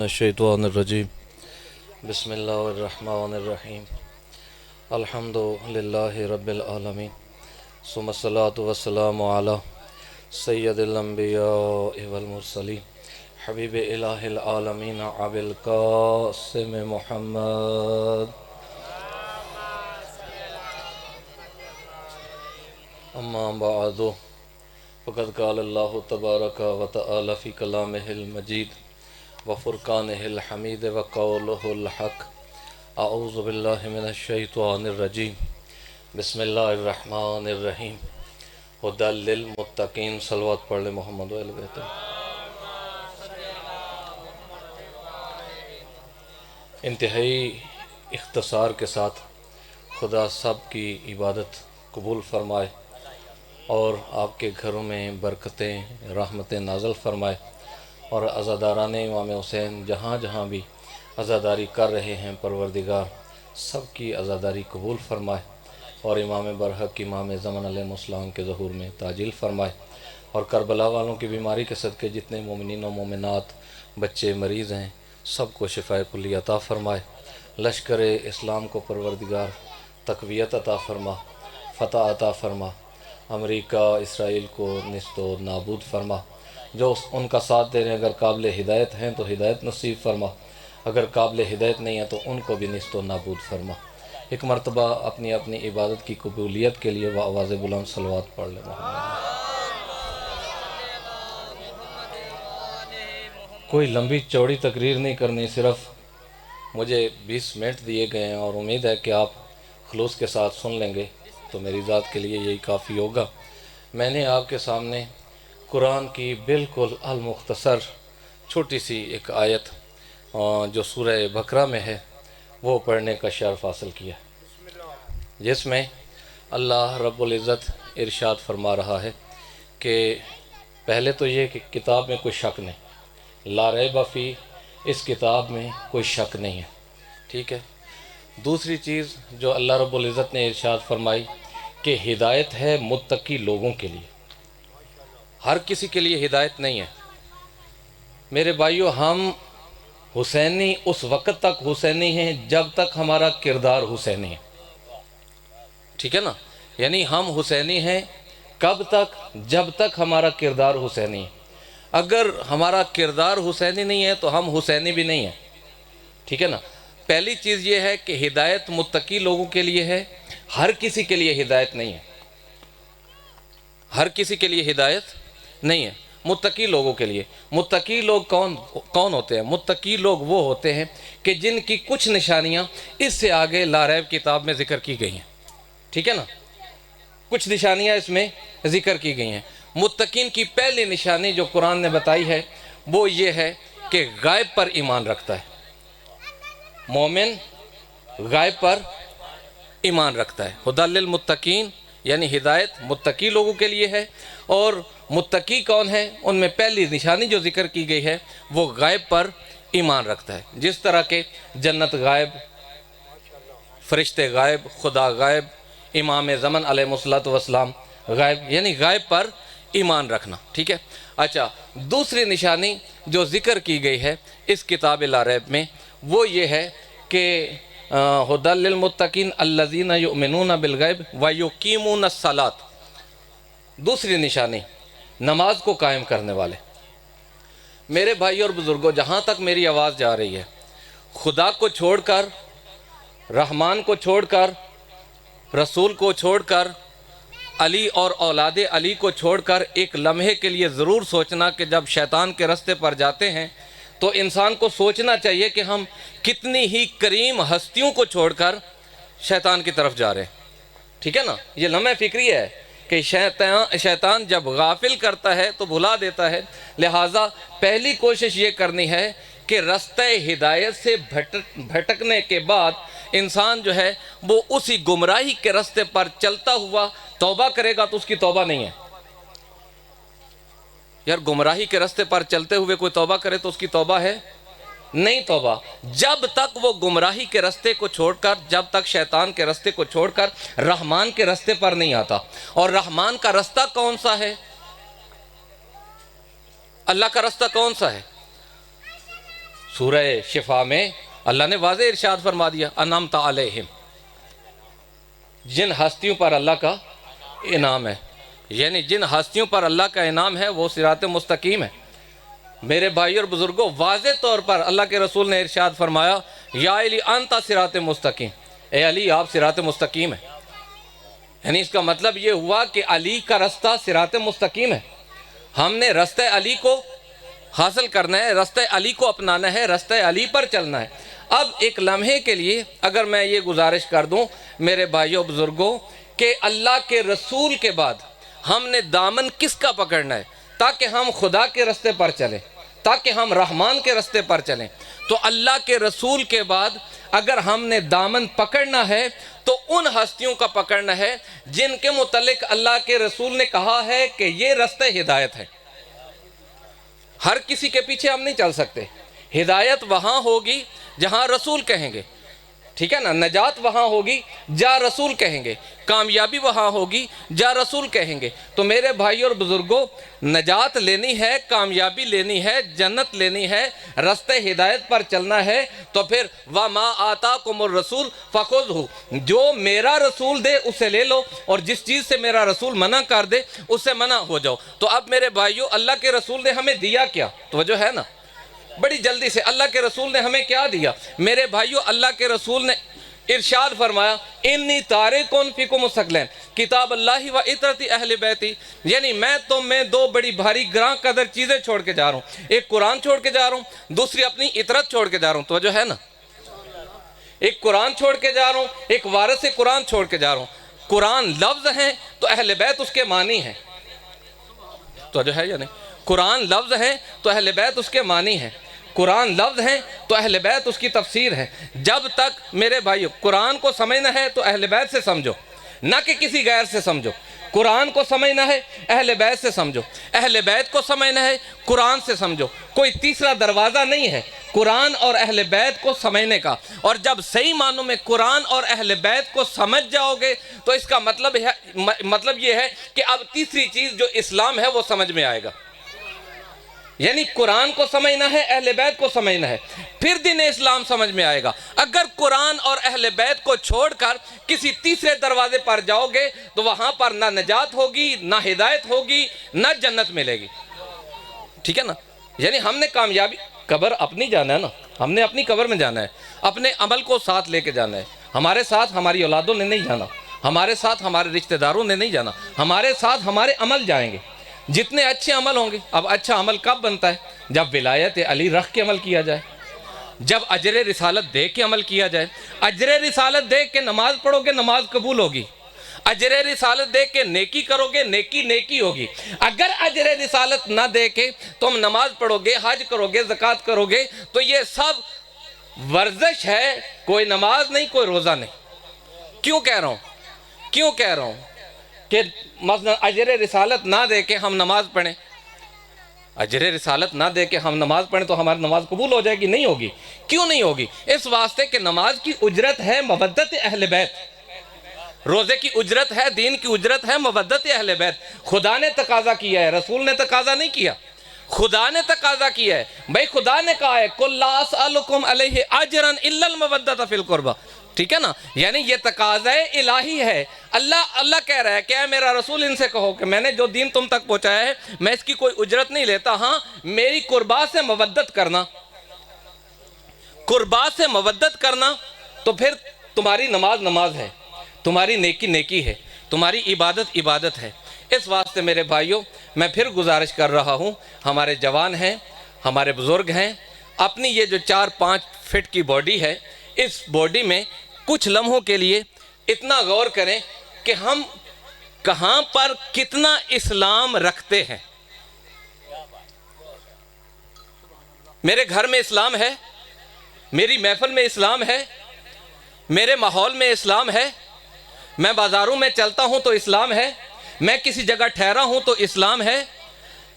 الشیطان بسم اللہ الرحمن الرحیم الحمد للہ رب العالمین ثم الصلاة والسلام علی سید الانبیاء والمرسلین حبیب الہ العالمین ابی القاسم محمد اما بعد فقد قال اللہ تبارک و تعالی فی کلامہ المجید وفرقانہ الحمید وقولہ الحق اعوذ باللہ من الشیطان الرجیم بسم اللہ الرحمن الرحیم ہدی للمتقین صلوات پڑھ لے محمد و اہل بیت۔ انتہائی اختصار کے ساتھ خدا سب کی عبادت قبول فرمائے اور آپ کے گھروں میں برکتیں رحمتیں نازل فرمائے، اور عزاداران امام حسین جہاں جہاں بھی عزاداری کر رہے ہیں پروردگار سب کی عزاداری قبول فرمائے، اور امام برحق امام زمن علیہ السلام کے ظہور میں تعجیل فرمائے، اور کربلا والوں کی بیماری کے صدقے جتنے مومنین و مومنات بچے مریض ہیں سب کو شفائے کلی عطا فرمائے، لشکر اسلام کو پروردگار تقویت عطا فرما، فتح عطا فرما، امریکہ اسرائیل کو نیست و نابود فرما، جو ان کا ساتھ دے رہے ہیں اگر قابل ہدایت ہیں تو ہدایت نصیب فرما، اگر قابل ہدایت نہیں ہے تو ان کو بھی نیست و نابود فرما۔ ایک مرتبہ اپنی اپنی عبادت کی قبولیت کے لیے وہ آواز بلند صلوات پڑھ لیں محمد۔ کوئی لمبی چوڑی تقریر نہیں کرنی، صرف مجھے 20 منٹ دیے گئے ہیں اور امید ہے کہ آپ خلوص کے ساتھ سن لیں گے تو میری ذات کے لیے یہی کافی ہوگا۔ میں نے آپ کے سامنے قرآن کی بالکل المختصر چھوٹی سی ایک آیت جو سورہ بقرہ میں ہے وہ پڑھنے کا شرف حاصل کیا، جس میں اللہ رب العزت ارشاد فرما رہا ہے کہ پہلے تو یہ کہ کتاب میں کوئی شک نہیں، لا ریب فی، اس کتاب میں کوئی شک نہیں ہے، ٹھیک ہے۔ دوسری چیز جو اللہ رب العزت نے ارشاد فرمائی کہ ہدایت ہے متقی لوگوں کے لیے، ہر کسی کے لیے ہدایت نہیں ہے۔ میرے بھائیو، ہم حسینی اس وقت تک حسینی ہیں جب تک ہمارا کردار حسینی ہے، ٹھیک ہے نا؟ یعنی ہم حسینی ہیں کب تک؟ جب تک ہمارا کردار حسینی ہے۔ اگر ہمارا کردار حسینی نہیں ہے تو ہم حسینی بھی نہیں ہیں، ٹھیک ہے نا؟ پہلی چیز یہ ہے کہ ہدایت متقی لوگوں کے لیے ہے، ہر کسی کے لیے ہدایت نہیں ہے، ہر کسی کے لیے ہدایت نہیں ہے، متقی لوگوں کے لیے۔ متقی لوگ کون ہوتے ہیں؟ متقی لوگ وہ ہوتے ہیں کہ جن کی کچھ نشانیاں اس سے آگے لا ریب کتاب میں ذکر کی گئی ہیں، ٹھیک ہے نا؟ کچھ نشانیاں اس میں ذکر کی گئی ہیں۔ متقین کی پہلی نشانی جو قرآن نے بتائی ہے وہ یہ ہے کہ غائب پر ایمان رکھتا ہے۔ مومن غائب پر ایمان رکھتا ہے۔ ہدی للمتقین یعنی ہدایت متقی لوگوں کے لیے ہے، اور متقی کون ہے؟ ان میں پہلی نشانی جو ذکر کی گئی ہے وہ غائب پر ایمان رکھتا ہے۔ جس طرح کہ جنت غائب، فرشتے غائب، خدا غائب، امام زمن علیہ السلام غائب، یعنی غائب پر ایمان رکھنا، ٹھیک ہے۔ اچھا، دوسری نشانی جو ذکر کی گئی ہے اس کتاب لا ریب میں وہ یہ ہے کہ ہدی للمتقین الذین یؤمنون بالغیب ویقیمون الصلاۃ، دوسری نشانی نماز کو قائم کرنے والے۔ میرے بھائی اور بزرگوں، جہاں تک میری آواز جا رہی ہے، خدا کو چھوڑ کر، رحمان کو چھوڑ کر، رسول کو چھوڑ کر، علی اور اولاد علی کو چھوڑ کر ایک لمحے کے لیے ضرور سوچنا کہ جب شیطان کے رستے پر جاتے ہیں تو انسان کو سوچنا چاہیے کہ ہم کتنی ہی کریم ہستیوں کو چھوڑ کر شیطان کی طرف جا رہے ہیں، ٹھیک ہے نا؟ یہ لمحہ فکری ہے کہ شیطان جب غافل کرتا ہے تو بھلا دیتا ہے، لہٰذا پہلی کوشش یہ کرنی ہے کہ رستہ ہدایت سے بھٹکنے کے بعد انسان جو ہے وہ اسی گمراہی کے رستے پر چلتا ہوا توبہ کرے گا تو اس کی توبہ نہیں ہے۔ یار، گمراہی کے رستے پر چلتے ہوئے کوئی توبہ کرے تو اس کی توبہ ہے نہیں۔ توبہ جب تک وہ گمراہی کے رستے کو چھوڑ کر، جب تک شیطان کے رستے کو چھوڑ کر رحمان کے رستے پر نہیں آتا۔ اور رحمان کا رستہ کون سا ہے؟ اللہ کا رستہ کون سا ہے؟ سورہ شفا میں اللہ نے واضح ارشاد فرما دیا انعمت علیہم، جن ہستیوں پر اللہ کا انعام ہے، یعنی جن ہستیوں پر اللہ کا انعام ہے وہ صراط مستقیم ہے۔ میرے بھائی اور بزرگوں، واضح طور پر اللہ کے رسول نے ارشاد فرمایا یا علی انت صراط مستقیم، اے علی آپ صراط مستقیم ہیں۔ یعنی اس کا مطلب یہ ہوا کہ علی کا رستہ صراط مستقیم ہے۔ ہم نے رستہ علی کو حاصل کرنا ہے، رستہ علی کو اپنانا ہے، رستہ علی پر چلنا ہے۔ اب ایک لمحے کے لیے اگر میں یہ گزارش کر دوں میرے بھائیوں بزرگوں کہ اللہ کے رسول کے بعد ہم نے دامن کس کا پکڑنا ہے تاکہ ہم خدا کے رستے پر چلیں، تاکہ ہم رحمان کے رستے پر چلیں، تو اللہ کے رسول کے بعد اگر ہم نے دامن پکڑنا ہے تو ان ہستیوں کا پکڑنا ہے جن کے متعلق اللہ کے رسول نے کہا ہے کہ یہ رستہ ہدایت ہے۔ ہر کسی کے پیچھے ہم نہیں چل سکتے، ہدایت وہاں ہوگی جہاں رسول کہیں گے، ٹھیک ہے نا، نجات وہاں ہوگی جہاں رسول کہیں گے، کامیابی وہاں ہوگی جہاں رسول کہیں گے۔ تو میرے بھائی اور بزرگوں، نجات لینی ہے، کامیابی لینی ہے، جنت لینی ہے، رستہ ہدایت پر چلنا ہے، تو پھر وَمَا آتَاكُمُ الرَّسُولُ فَخُذْهُ، جو میرا رسول دے اسے لے لو، اور جس چیز سے میرا رسول منع کر دے اس سے منع ہو جاؤ۔ تو اب میرے بھائیوں، اللہ کے رسول نے ہمیں دیا کیا؟ توجہ ہے نا؟ بڑی جلدی سے اللہ کے رسول نے ہمیں کیا دیا؟ میرے بھائیوں، اللہ کے رسول نے ارشاد فرمایا انی تارکن فیکم الثقلین کتاب اللہ و عطرت اہل بیتی، یعنی میں تم میں دو بڑی بھاری گراں قدر چیزیں چھوڑ کے جا رہا ہوں، ایک قرآن چھوڑ کے جا رہا ہوں، دوسری اپنی عطرت چھوڑ کے جا رہا ہوں۔ توجہ ہے نا؟ ایک قرآن چھوڑ کے جا رہا ہوں، ایک وارث قرآن چھوڑ کے جا رہا ہوں۔ قرآن لفظ ہیں تو اہل بیت اس کے معنی ہیں، توجہ ہے یا نہیں؟ قرآن لفظ ہیں تو اہل بیت اس کے معنی ہیں، قرآن لفظ ہیں تو اہل بیت اس کی تفسیر ہے۔ جب تک میرے بھائیو قرآن کو سمجھنا ہے تو اہل بیت سے سمجھو، نہ کہ کسی غیر سے سمجھو۔ قرآن کو سمجھنا ہے اہل بیت سے سمجھو، اہل بیت کو سمجھنا ہے قرآن سے سمجھو، کوئی تیسرا دروازہ نہیں ہے قرآن اور اہل بیت کو سمجھنے کا۔ اور جب صحیح معنوں میں قرآن اور اہل بیت کو سمجھ جاؤ گے تو اس کا مطلب یہ ہے کہ اب تیسری چیز جو اسلام ہے وہ سمجھ میں آئے گا۔ یعنی قرآن کو سمجھنا ہے، اہل بیت کو سمجھنا ہے، پھر دین اسلام سمجھ میں آئے گا۔ اگر قرآن اور اہل بیت کو چھوڑ کر کسی تیسرے دروازے پر جاؤ گے تو وہاں پر نہ نجات ہوگی، نہ ہدایت ہوگی، نہ جنت ملے گی، ٹھیک ہے نا؟ یعنی ہم نے کامیابی، قبر اپنی جانا ہے نا، ہم نے اپنی قبر میں جانا ہے، اپنے عمل کو ساتھ لے کے جانا ہے۔ ہمارے ساتھ ہماری اولادوں نے نہیں جانا، ہمارے ساتھ ہمارے رشتہ داروں نے نہیں جانا، ہمارے ساتھ ہمارے عمل جائیں گے، جتنے اچھے عمل ہوں گے۔ اب اچھا عمل کب بنتا ہے؟ جب ولایت علی رکھ کے عمل کیا جائے، جب اجر رسالت دے کے عمل کیا جائے۔ اجر رسالت دے کے نماز پڑھو گے، نماز قبول ہوگی۔ اجر رسالت دے کے نیکی کرو گے، نیکی ہوگی۔ اگر اجر رسالت نہ دے کے تم نماز پڑھو گے، حج کرو گے، زکوٰۃ کرو گے تو یہ سب ورزش ہے، کوئی نماز نہیں، کوئی روزہ نہیں۔ کیوں کہہ رہا ہوں کہ مثلا اجر رسالت نہ دے کے ہم نماز پڑھیں، اجر رسالت نہ دے کے ہم نماز پڑھیں تو ہماری نماز قبول ہو جائے گی؟ نہیں ہوگی۔ کیوں نہیں ہوگی؟ اس واسطے کہ نماز کی اجرت ہے مودت اہل بیت، روزے کی اجرت ہے، دین کی اجرت ہے مودت اہل بیت۔ خدا نے تقاضا کیا ہے، رسول نے تقاضا نہیں کیا، خدا نے تقاضا کیا ہے۔ بھائی خدا نے کہا ہے قُلْ لَا أَسْأَلُكُمْ عَلَيْهِ أَجْرًا إِلَّا الْمَوَدَّةَ فِي الْقُرْبَى، ٹھیک ہے نا؟ یعنی یہ تقاضا الہی ہے۔ اللہ کہہ رہا ہے کہ اے میرا رسول ان سے کہو کہ میں نے جو دین تم تک پہنچایا ہے میں اس کی کوئی اجرت نہیں لیتا، ہاں میری قربا سے مودت کرنا، قربا سے مودت کرنا، تو پھر تمہاری نماز ہے، تمہاری نیکی ہے، تمہاری عبادت ہے۔ اس واسطے میرے بھائیوں میں پھر گزارش کر رہا ہوں، ہمارے جوان ہیں، ہمارے بزرگ ہیں، اپنی یہ جو 4-5 فٹ کی باڈی ہے، اس باڈی میں کچھ لمحوں کے لیے اتنا غور کریں کہ ہم کہاں پر کتنا اسلام رکھتے ہیں۔ میرے گھر میں اسلام ہے، میری محفل میں اسلام ہے، میرے ماحول میں اسلام ہے، میں بازاروں میں چلتا ہوں تو اسلام ہے، میں کسی جگہ ٹھہرا ہوں تو اسلام ہے۔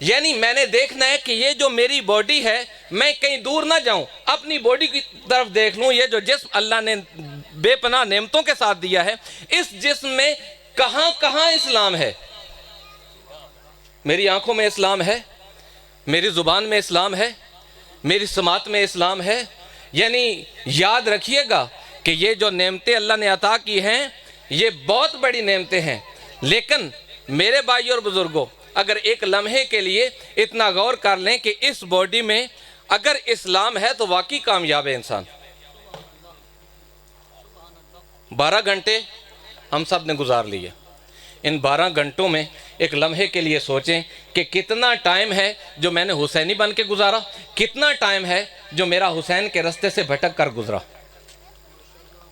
یعنی میں نے دیکھنا ہے کہ یہ جو میری باڈی ہے میں کہیں دور نہ جاؤں، اپنی باڈی کی طرف دیکھ لوں۔ یہ جو جسم اللہ نے بے پناہ نعمتوں کے ساتھ دیا ہے، اس جسم میں کہاں کہاں اسلام ہے۔ میری آنکھوں میں اسلام ہے، میری زبان میں اسلام ہے، میری سماعت میں اسلام ہے؟ یعنی یاد رکھیے گا کہ یہ جو نعمتیں اللہ نے عطا کی ہیں یہ بہت بڑی نعمتیں ہیں، لیکن میرے بھائی اور بزرگوں اگر ایک لمحے کے لیے اتنا غور کر لیں کہ اس باڈی میں اگر اسلام ہے تو واقعی کامیاب ہے انسان۔ 12 گھنٹے ہم سب نے گزار لیے، ان 12 گھنٹوں میں ایک لمحے کے لیے سوچیں کہ کتنا ٹائم ہے جو میں نے حسینی بن کے گزارا، کتنا ٹائم ہے جو میرا حسین کے رستے سے بھٹک کر گزرا،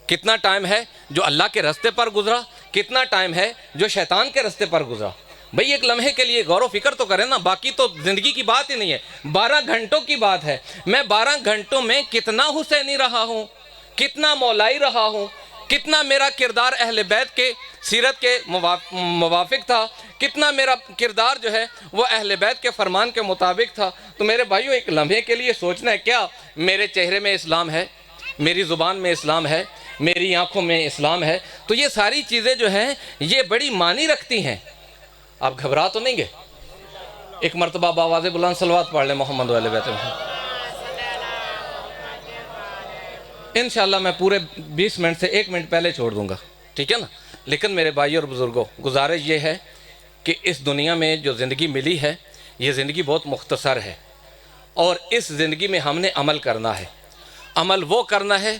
کتنا ٹائم ہے جو اللہ کے رستے پر گزرا، کتنا ٹائم ہے جو شیطان کے رستے پر گزرا۔ بھئی ایک لمحے کے لیے غور و فکر تو کریں نا، باقی تو زندگی کی بات ہی نہیں ہے، 12 گھنٹوں کی بات ہے۔ میں 12 گھنٹوں میں کتنا حسینی رہا ہوں، کتنا مولائی رہا ہوں، کتنا میرا کردار اہل بیت کے سیرت کے موافق تھا، کتنا میرا کردار جو ہے وہ اہل بیت کے فرمان کے مطابق تھا۔ تو میرے بھائیوں ایک لمحے کے لیے سوچنا ہے، کیا میرے چہرے میں اسلام ہے، میری زبان میں اسلام ہے، میری آنکھوں میں اسلام ہے؟ تو یہ ساری چیزیں جو ہیں یہ بڑی معنی رکھتی ہیں۔ آپ گھبرا تو نہیں گے؟ ایک مرتبہ بآواز بلند صلوات پڑھ لیں محمد و اہل بیت محمد۔ انشاءاللہ میں پورے 20 منٹ سے 1 منٹ پہلے چھوڑ دوں گا، ٹھیک ہے نا؟ لیکن میرے بھائی اور بزرگوں گزارش یہ ہے کہ اس دنیا میں جو زندگی ملی ہے یہ زندگی بہت مختصر ہے، اور اس زندگی میں ہم نے عمل کرنا ہے۔ عمل وہ کرنا ہے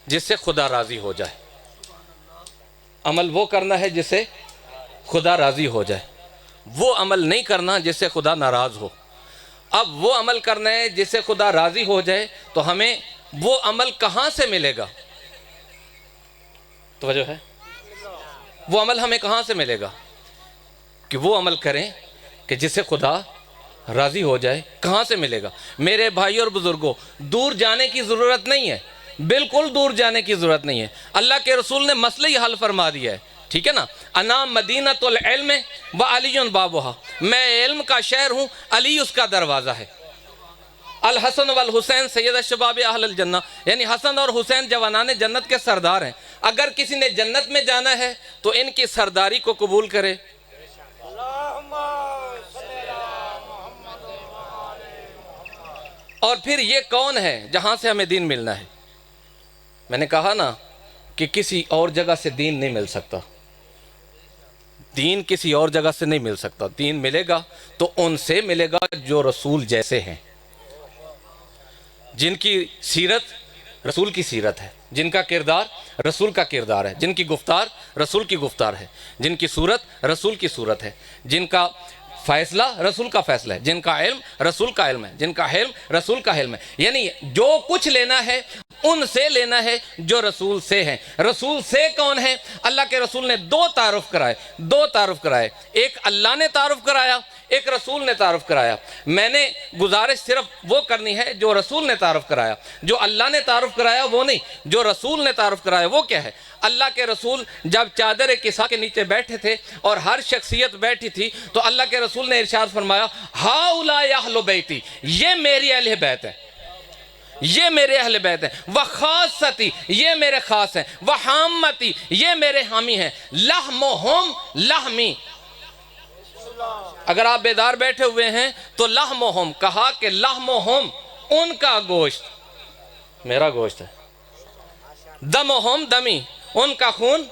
جس سے خدا راضی ہو جائے، عمل وہ کرنا ہے جس سے خدا راضی ہو جائے، وہ عمل نہیں کرنا جس سے خدا ناراض ہو۔ اب وہ عمل کرنا ہے جس سے خدا راضی ہو جائے، تو ہمیں وہ عمل کہاں سے ملے گا؟ توجہ ہے؟ وہ عمل ہمیں کہاں سے ملے گا کہ وہ عمل کریں کہ جس سے خدا راضی ہو جائے؟ کہاں سے ملے گا؟ میرے بھائی اور بزرگوں دور جانے کی ضرورت نہیں ہے، بالکل دور جانے کی ضرورت نہیں ہے۔ اللہ کے رسول نے مسئلہ ہی حل فرما دیا ہے، ٹھیک ہے نا؟ انا مدینۃ العلم و علی بابہا، میں علم کا شہر ہوں، علی اس کا دروازہ ہے۔ الحسن والحسین سید الشباب اہل الجنہ، یعنی حسن اور حسین جوانان جنت کے سردار ہیں۔ اگر کسی نے جنت میں جانا ہے تو ان کی سرداری کو قبول کرے۔ اور پھر یہ کون ہے جہاں سے ہمیں دین ملنا ہے؟ میں نے کہا نا کہ کسی اور جگہ سے دین نہیں مل سکتا، دین کسی اور جگہ سے نہیں مل سکتا۔ دین ملے گا تو ان سے ملے گا جو رسول جیسے ہیں، جن کی سیرت رسول کی سیرت ہے، جن کا کردار رسول کا کردار ہے، جن کی گفتار رسول کی گفتار ہے، جن کی صورت رسول کی صورت ہے، جن کا فیصلہ رسول کا فیصلہ ہے، جن کا علم رسول کا علم ہے، جن کا حلم رسول کا حلم ہے۔ یعنی جو کچھ لینا ہے ان سے لینا ہے جو رسول سے ہیں۔ رسول سے کون ہے؟ اللہ کے رسول نے 2 تعارف کرائے، ایک اللہ نے تعارف کرایا، ایک رسول نے تعارف کرایا۔ میں نے گزارش صرف وہ کرنی ہے جو رسول نے تعارف کرایا، جو اللہ نے تعارف کرایا وہ نہیں، جو رسول نے تعارف کرایا وہ کیا ہے؟ اللہ کے رسول جب چادر کسا کے نیچے بیٹھے تھے اور ہر شخصیت بیٹھی تھی تو اللہ کے رسول نے ارشاد فرمایا ہؤلاء اہل بیتی، یہ میری اہل بیت ہے، یہ میرے اہل بیت ہیں، وخاصتی، یہ میرے خاص ہیں، وحامتی، یہ میرے حامی ہیں، لحمہم لحمی۔ اگر آپ بیدار بیٹھے ہوئے ہیں تو لحمہم کہا کہ لحمہم ان کا گوشت میرا گوشت ہے، دمہم دمی ان کا خون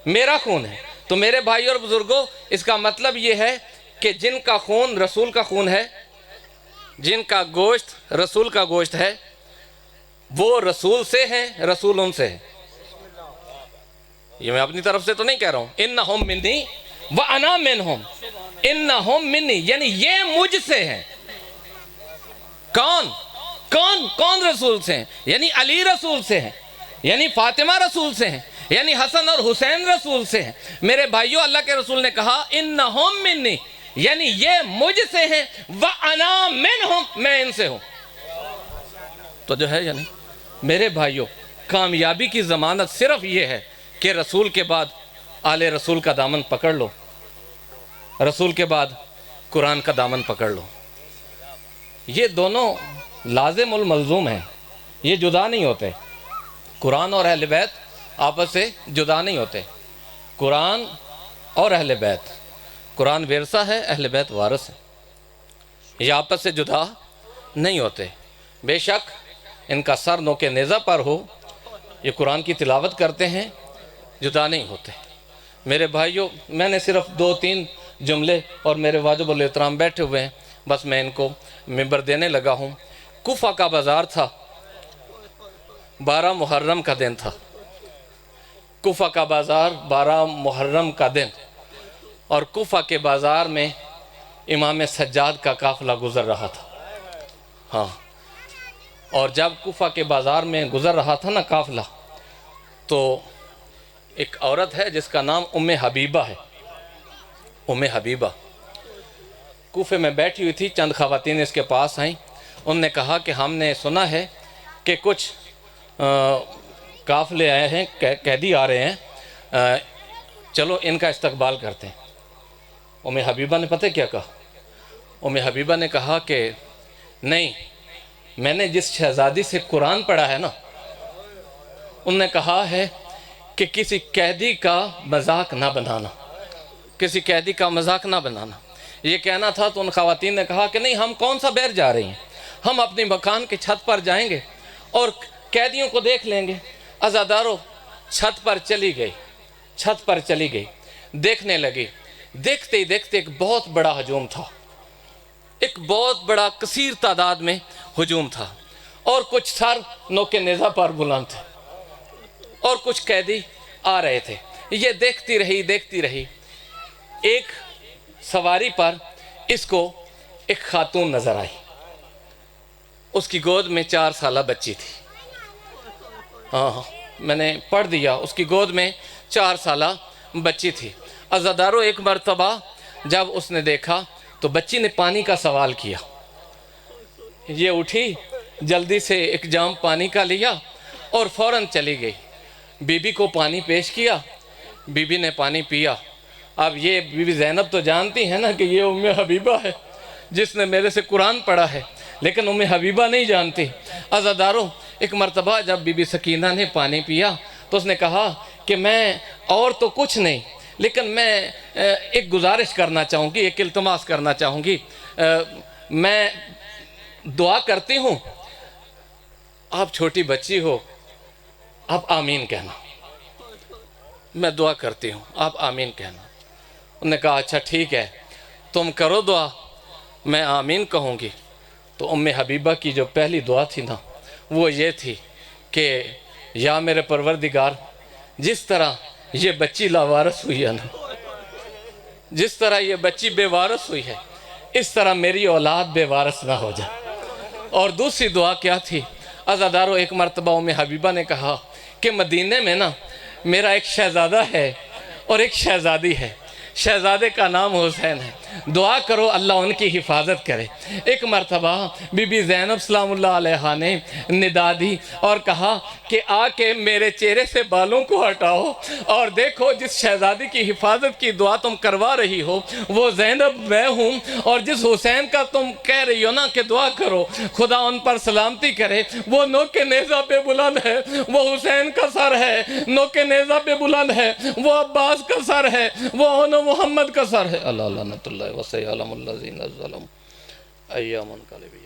میرا خون ہے۔ تو میرے بھائی اور بزرگوں اس کا مطلب یہ ہے کہ جن کا خون رسول کا خون ہے، جن کا گوشت رسول کا گوشت ہے، وہ رسول سے ہیں، رسول ان سے ہے۔ یہ میں اپنی طرف سے تو نہیں کہہ رہا ہوں، انہم منی وانا منہم، انہم منی یعنی یہ مجھ سے ہیں۔ کون رسول سے ہیں؟ یعنی علی رسول سے ہیں، یعنی فاطمہ رسول سے ہیں، یعنی حسن اور حسین رسول سے ہیں۔ میرے بھائیوں اللہ کے رسول نے کہا انہم منی، یعنی یہ مجھ سے ہیں، وَأَنَا مِنْهُمْ، میں ان سے ہوں۔ تو جو ہے یعنی میرے بھائیوں کامیابی کی ضمانت صرف یہ ہے کہ رسول کے بعد آل رسول کا دامن پکڑ لو، رسول کے بعد قرآن کا دامن پکڑ لو۔ یہ دونوں لازم الملزوم ہیں، یہ جدا نہیں ہوتے۔ قرآن اور اہل بیت آپس سے جدا نہیں ہوتے۔ قرآن اور اہل بیت، قرآن ورثہ ہے، اہل بیت وارث ہے، یہ آپس سے جدا نہیں ہوتے. بے شک ان کا سر نوک نیزہ پر ہو، یہ قرآن کی تلاوت کرتے ہیں، جدا نہیں ہوتے. میرے بھائیوں، میں نے صرف 2-3 جملے، اور میرے واجب الاحترام بیٹھے ہوئے ہیں، بس میں ان کو منبر دینے لگا ہوں. کوفہ کا بازار تھا، 12 محرم کا دن تھا. کوفہ کا بازار 12 محرم کا دن، اور کوفہ کے بازار میں امام سجاد کا قافلہ گزر رہا تھا. ہاں، اور جب کوفہ کے بازار میں گزر رہا تھا نا قافلہ، تو ایک عورت ہے جس کا نام ام حبیبہ ہے. ام حبیبہ کوفے میں بیٹھی ہوئی تھی. چند خواتین اس کے پاس آئیں. انہوں نے کہا کہ ہم نے سنا ہے کہ کچھ قافلے آئے ہیں، قیدی آ رہے ہیں، چلو ان کا استقبال کرتے ہیں. ام حبیبہ نے پتہ کیا کہا؟ ام حبیبہ نے کہا کہ نہیں، میں نے جس شہزادی سے قرآن پڑھا ہے نا، انہوں نے کہا ہے کہ کسی قیدی کا مذاق نہ بنانا، کسی قیدی کا مذاق نہ بنانا. یہ کہنا تھا تو ان خواتین نے کہا کہ نہیں، ہم کون سا بیر جا رہی ہیں، ہم اپنی مکان کے چھت پر جائیں گے اور قیدیوں کو دیکھ لیں گے. عزادارو چھت پر چلی گئی، چھت پر چلی گئی، دیکھنے لگی. دیکھتے ہی دیکھتے ایک بہت بڑا ہجوم تھا، ایک بہت بڑا کثیر تعداد میں ہجوم تھا، اور کچھ سر نوک نیزہ پر بلند تھے، اور کچھ قیدی آ رہے تھے. یہ دیکھتی رہی دیکھتی رہی. ایک سواری پر اس کو ایک خاتون نظر آئی. اس کی گود میں 4 سالہ بچی تھی. ہاں، میں نے پڑھ دیا، اس کی گود میں 4 سالہ بچی تھی. عزادارو ایک مرتبہ جب اس نے دیکھا تو بچی نے پانی کا سوال کیا. یہ اٹھی، جلدی سے ایک جام پانی کا لیا اور فوراً چلی گئی. بی بی کو پانی پیش کیا، بی بی نے پانی پیا. اب یہ بی بی زینب تو جانتی ہیں نا کہ یہ ام حبیبہ ہے جس نے میرے سے قرآن پڑھا ہے، لیکن ام حبیبہ نہیں جانتی. عزادارو ایک مرتبہ جب بی بی سکینہ نے پانی پیا تو اس نے کہا کہ میں اور تو کچھ نہیں، لیکن میں ایک گزارش کرنا چاہوں گی، ایک التماس کرنا چاہوں گی. میں دعا کرتی ہوں، آپ چھوٹی بچی ہو، آپ آمین کہنا. میں دعا کرتی ہوں، آپ آمین کہنا. انہوں نے کہا اچھا ٹھیک ہے، تم کرو دعا، میں آمین کہوں گی. تو ام حبیبہ کی جو پہلی دعا تھی نا، وہ یہ تھی کہ یا میرے پروردگار، جس طرح یہ بچی لاوارث ہوئی ہے نا، جس طرح یہ بچی بے وارث ہوئی ہے، اس طرح میری اولاد بے وارث نہ ہو جائے. اور دوسری دعا کیا تھی؟ عزادارو ایک مرتبہ ام حبیبہ نے کہا کہ مدینے میں نا میرا ایک شہزادہ ہے اور ایک شہزادی ہے، شہزادے کا نام حسین ہے، دعا کرو اللہ ان کی حفاظت کرے. ایک مرتبہ بی بی زینب سلام اللہ علیہا نے ندا دی اور کہا کہ آ کے میرے چہرے سے بالوں کو ہٹاؤ، اور دیکھو جس شہزادی کی حفاظت کی دعا تم کروا رہی ہو وہ زینب میں ہوں، اور جس حسین کا تم کہہ رہی ہو نا کہ دعا کرو خدا ان پر سلامتی کرے، وہ نوک نیزہ پہ بلند ہے، وہ حسین کا سر ہے، نوک نیزہ پہ بلند ہے، وہ عباس کا سر ہے، وہ محمد کا سر ہے. اللہ لعنت اللہ وسیع علم الذین ظلموا ایام انقلب.